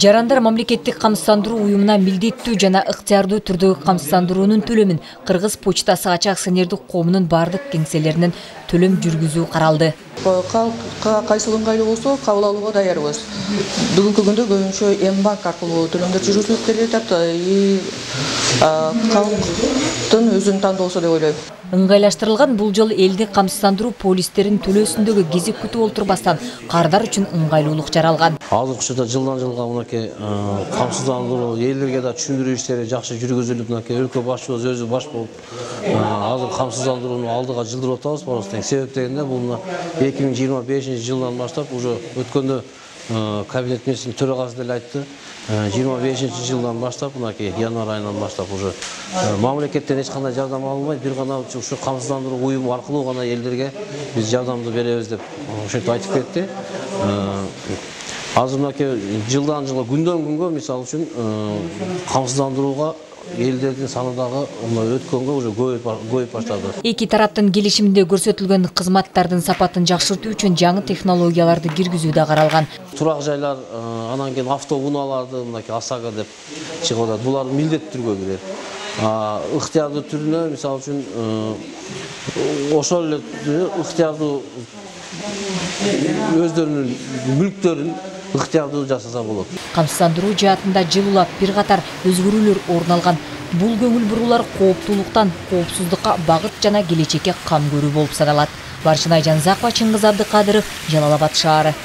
Жарандар мамлекеттик камсыздандыруу уюмуна милдеттүү жана ыктыярдуу түрдөгү камсыздандыруунун төлөмүн Кыргыз почтасы ачак акционердик коомунун бардык кеңселеринен төлөм жүргүзүү каралды. Кайсыл ыңгайлуу болсо кабыл алууга даярбыз. Бүгүнкү күндө көбүнчө М-банк аркылуу төлөмдөр жүргүзүлүп келет калктын өзүнүн тандоосу деп ойлойм. Ыңгайлаштырылган бул жолу элдик камсыздандыруу полистерин төлөөсүндөгү кезек күтүп отурбастан кардар үчүн ыңгайлуулук жаралган. Азыркы учурда жылдан жылга мынакей камсыздандыруу элдерге да түшүндүрүү иштери жакшы жүргүзүлүп, мынакей өлкө башчыбыз өзү баш болуп азыр камсыздандырууну алдыга жылдырып атабыз просто. Себеп дегенде бул 2025-жылдан баштап уже өткөндө кабинет министринин төрагасы деле айтты. 25-жылдан баштап, мынакей январь айынан баштап уже мамлекеттен эч кандай жардам алынбайт, бир гана ушу камсыздандыруу уюму аркылуу гана элдерге биз жардамды беребиз деп ошентип айтып кетти. Азыр мынакей жылдан жылга күндөн күнгө мисалы үчүн камсыздандырууга элдердин саны дагы өткөнгө уже көбөйүп баштады. Эки тараптын келишиминде көрсөтүлгөн кызматтардын сапатын жакшыртуу үчүн жаңы технологияларды киргизүү да каралган. Турак жайлар, анан кийин автоунааларды мынакей ОСАГО деп чыгып атат. Булар милдеттүү түргө кирет. Ыктыярдуу түрүнө мисалы үчүн ошол эле ыктыярдуу өздөрүнүн мүлктөрүн ыктыярдуу жасаса болот. Камсыздандыруу жаатында жыл улап бир катар өзгөрүүлөр орун алган. Бул көңүл буруулар кооптуулуктан коопсуздукка багыт жана келечекке кам көрүү болуп саналат. Баршынай Жанзакова, Чыңгыз Абдыкадыров, Жалал Абад шаары.